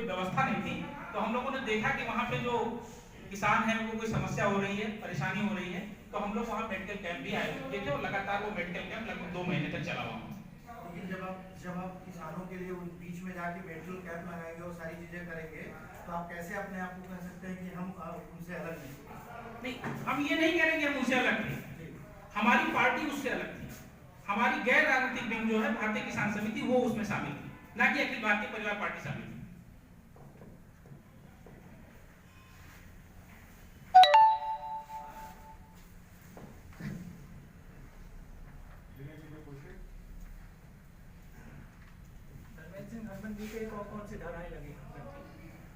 कोई व्यवस्था नहीं थी, तो हम लोगों ने देखा कि वहाँ पे जो किसान हैं उनको कोई समस्या हो रही है, परेशानी हो रही है, तो हम लोग वहाँ मेडिकल कैंप भी आयोजित किए थे और लगातार वो मेडिकल कैंप लगभग 2 महीने तक चला वहाँ। लेकिन जब आप किसानों के लिए उन बीच में जाके मेडिकल कैंप लगाएंगे और सारी चीजें करेंगे, तो आप कैसे अपने आप को कह सकते हैं कि हम उनसे अलग नहीं, हम ये नहीं कह रहे कि हम उनसे अलग थे, हमारी पार्टी उससे अलग थी। हमारी गैर राजनीतिक विंग जो है भारतीय किसान समिति, वो उसमें शामिल थी, ना कि अखिल भारतीय परिवार पार्टी शामिल थी।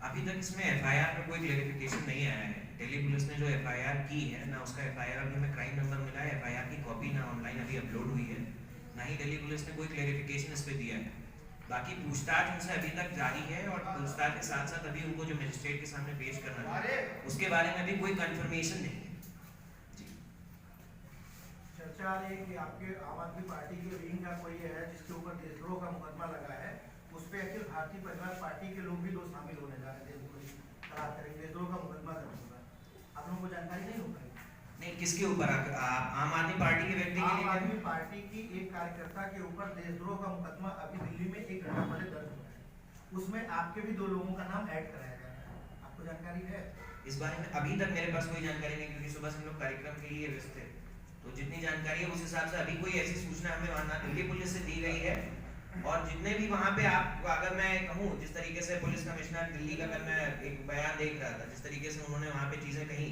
अभी तक इसमें एफआईआर में कोई क्लेरिफिकेशन नहीं आया है। दिल्ली पुलिस ने जो एफआईआर की है ना, उसका एफआईआर अभी हमें क्राइम नंबर मिला है, एफआईआर की कॉपी ना ऑनलाइन अभी अपलोड हुई है, ना ही दिल्ली पुलिस ने कोई क्लेरिफिकेशन इस पे दिया है। बाकी पूछताछ उनसे अभी तक जारी है और पूछताछ के साथ साथ अभी उनको जो मजिस्ट्रेट के सामने पेश करना है उसके बारे में अभी कोई कंफर्मेशन नहीं है। चर्चा आ रही है कि आपके आम आदमी पार्टी के विंग का कोई है जिसके ऊपर देशद्रोह का मुकदमा लगा है, उस पर अखिल भारतीय परिवार पार्टी के लोग भी लोग शामिल होने जा रहे हैं, देशद्रोह का मुकदमा दर्ज होगा। आप लोगों को जानकारी नहीं हो पाई? नहीं, किसके ऊपर? आम आदमी पार्टी के व्यक्ति के लिए? आम आदमी पार्टी की एक कार्यकर्ता के ऊपर देशद्रोह का मुकदमा अभी दिल्ली में 1 घंटा पहले दर्ज हुआ है, उसमें आपके भी 2 लोगों का नाम ऐड कराया गया है, आपको जानकारी है? इस बारे में अभी तक मेरे पास कोई जानकारी नहीं, क्योंकि सुबह से हम लोग कार्यक्रम के लिए व्यस्त थे, तो जितनी जानकारी है उस हिसाब से अभी कोई ऐसी सूचना हमें वहाँ दिल्ली पुलिस से दी गई है। और जितने भी वहाँ पे आप, अगर मैं कहूँ जिस तरीके से पुलिस कमिश्नर दिल्ली का, अगर मैं एक बयान देख रहा था, जिस तरीके से उन्होंने वहाँ पे चीजें कही,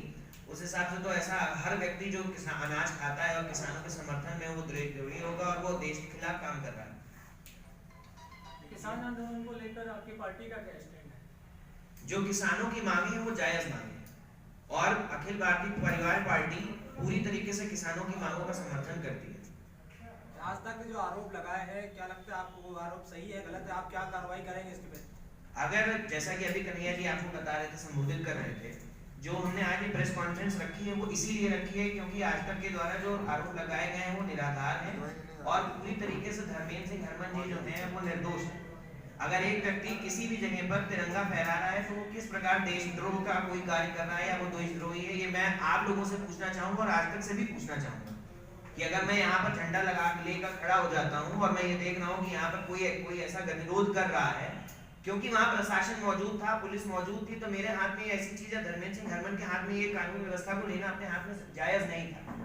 उस हिसाब से तो ऐसा हर व्यक्ति जो अनाज खाता है और किसानों के समर्थन में वो द्रोही होगा और वो देश के खिलाफ काम कर रहा है। किसान आंदोलन को लेकर आपकी पार्टी का क्या स्टैंड है? जो किसानों की मांगे है वो जायज मांगे है और अखिल भारतीय परिवार पार्टी पूरी तरीके से किसानों की मांगों का समर्थन करती है। आज तक जो आरोप लगाए हैं, क्या लगता है आपको वो आरोप सही है, गलत है? आप क्या कार्रवाई करेंगे इसके पे? अगर जैसा कि अभी कन्हैया जी आपको बता रहे थे, संबोधित कर रहे थे, जो हमने आज ये प्रेस कॉन्फ्रेंस रखी है वो इसीलिए रखी है क्योंकि आज तक के द्वारा जो आरोप लगाए गए हैं वो निराधार हैं और पूरी तरीके से धर्मेंद्र सिंह हरमन जी जो हैं वो निर्दोष हैं। अगर एक व्यक्ति किसी भी जगह पर तिरंगा फहरा रहा है तो वो किस प्रकार देशद्रोह का कोई कार्य कर रहा है या वो देशद्रोही है, ये मैं आप लोगों से पूछना चाहूंगा और आज तक से भी पूछना चाहूंगा कि अगर मैं यहाँ पर झंडा लगा लेकर खड़ा हो जाता हूँ और मैं ये देख रहा हूँ कि यहाँ पर कोई ऐसा गतिरोध कर रहा है, क्योंकि वहाँ प्रशासन मौजूद था, पुलिस मौजूद थी, तो मेरे हाथ में ऐसी चीज है, धर्मेंद्र सिंह हरमन के हाथ में ये कानून व्यवस्था को लेना अपने हाथ में जायज नहीं था,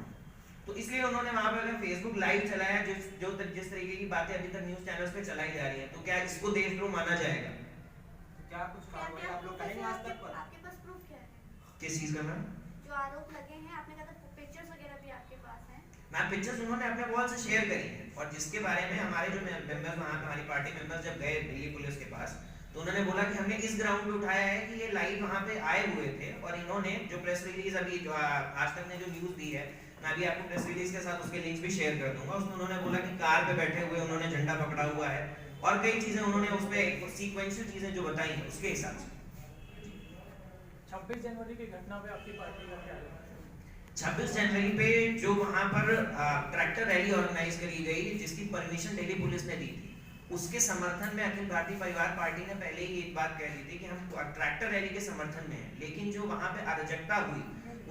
तो इसलिए उन्होंने वहाँ पर अगर फेसबुक लाइव चलाया जिस तरीके की बातें अभी तक न्यूज चैनल्स पे चलाई जा रही है, तो क्या इसको देशद्रोह माना जाएगा? क्या कुछ कार्रवाई आप लोग करेंगे आज तक पर? आपके पास प्रूफ क्या है? किस चीज का? मैम जो आरोप लगे हैं, आपने कहा था पिक्चर्स वगैरह भी आपके पास हैं। मैम पिक्चर्स उन्होंने अपने वॉल से शेयर करी है और जिसके बारे में हमारे जो मेंबर्स वहाँ हमारी पार्टी मेंबर्स जब गए दिल्ली पुलिस के पास, तो उन्होंने बोला कि हमने इस ग्राउंड पे उठाया है कि ये लाइव वहाँ पे आए हुए थे और इन्होंने जो प्रेस रिलीज अभी जो आज तक ने जो न्यूज दी है, मैं अभी आपको प्रेस रिलीज के साथ उसके लिंक्स भी शेयर कर दूंगा, उसमें उन्होंने बोला कि कार पे बैठे हुए उन्होंने झंडा पकड़ा हुआ है और कई चीजें उन्होंने उसमें सीक्वेंशियल चीजें जो बताई हैं उसके हिसाब से। 26 जनवरी की घटना पे आपकी पार्टी का क्या है? 26 जनवरी पे जो वहां पर ट्रैक्टर रैली ऑर्गेनाइज करी गई जिसकी परमिशन दिल्ली पुलिस ने दी थी, उसके समर्थन में अखिल भारतीय परिवार पार्टी ने पहले ही एक बात कह दी थी कि हम ट्रैक्टर रैली के समर्थन में हैं, लेकिन जो वहां पे अराजकता हुई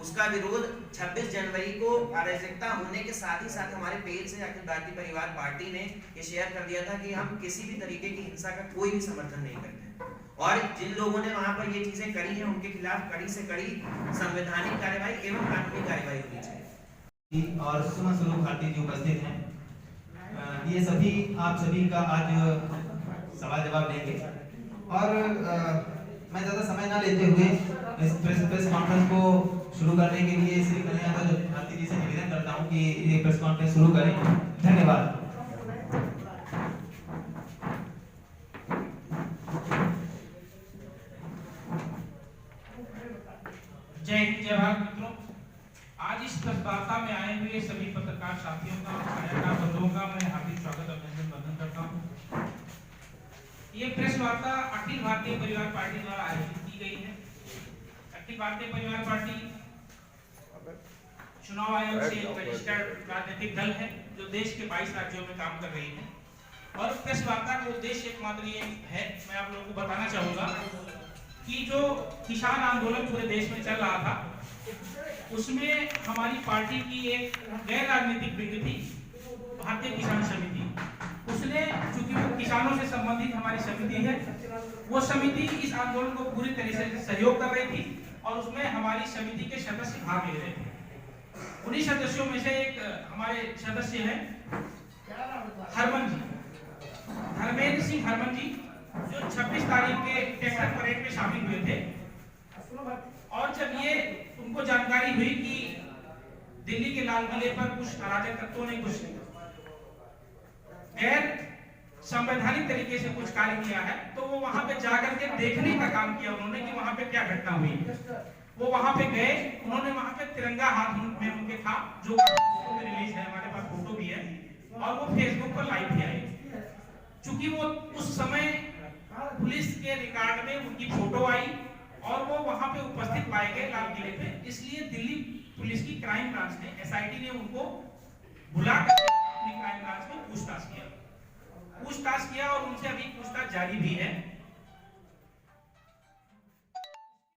उसका विरोध 26 जनवरी को अराजकता होने के साथ ही साथ हमारे पेज से अखिल भारतीय परिवार पार्टी ने ये शेयर कर दिया था कि हम किसी भी तरीके की हिंसा का कोई भी समर्थन नहीं करते और जिन लोगों ने वहां पर ये चीजें करी हैं उनके खिलाफ कड़ी से कड़ी संवैधानिक कार्रवाई एवं कानूनी कार्रवाई होनी चाहिए। और सुमन स्वरूप भारती जी उपस्थित हैं, ये सभी आप सभी का आज सवाल जवाब देंगे और मैं ज़्यादा समय ना लेते हुए इस प्रेस कॉन्फ्रेंस को शुरू करने के लिए श्री कन्हैया भारती जी से निवेदन करता हूं कि ये प्रेस कॉन्फ्रेंस शुरू करें। धन्यवाद। जय हिंद, जय भारत। मित्रों, आज इस प्रेस वार्ता में आए हुए सभी पत्रकार साथियों का, छायाकार बंधुओं का मैं हार्दिक स्वागत अभिनंदन वंदन करता हूं। ये प्रेस वार्ता अखिल भारतीय परिवार पार्टी द्वारा आयोजित की गई है। अखिल भारतीय परिवार पार्टी चुनाव आयोग से रजिस्टर्ड राजनीतिक दल है जो देश के 22 राज्यों में काम कर रही है और प्रेस वार्ता का उद्देश्य एकमात्र ये है, मैं आप लोगों को बताना चाहूंगा कि जो किसान आंदोलन पूरे देश में चल रहा था, उसमें हमारी पार्टी की एक गैर राजनीतिक विंग थी, भारतीय किसान समिति। उसने, चूंकि वो किसानों से संबंधित हमारी समिति है, वो समिति इस आंदोलन को पूरी तरह से सहयोग कर रही थी और उसमें हमारी समिति के सदस्य भाग ले रहे थे। उन्हीं सदस्यों में से एक हमारे सदस्य हैं हरमन जी, धर्मेंद्र सिंह हरमन जी, जो 26 तारीख के ट्रैक्टर परेड में शामिल हुए थे। और जब ये उनको जानकारी हुई कि दिल्ली के लाल किले पर कुछ अराजक तत्वों ने कुछ गैर संवैधानिक तरीके से कुछ कार्य किया है, तो वो वहां पे जाकर के देखने का काम किया उन्होंने कि वहां पे क्या घटना हुई। वो वहां पे गए, उन्होंने वहां पे तिरंगा हाथ में उनके था, जो रिलीज है, हमारे पास फोटो भी है, और वो फेसबुक पर लाइव भी आई। चूंकि वो उस समय पुलिस के रिकॉर्ड में उनकी फोटो आई और वो वहां पे उपस्थित पाए गए लाल किले पे, इसलिए दिल्ली पुलिस की क्राइम ब्रांच ने, एसआईटी ने उनको बुलाकर अपनी क्राइम ब्रांच में पूछताछ किया और उनसे अभी पूछताछ जारी भी है।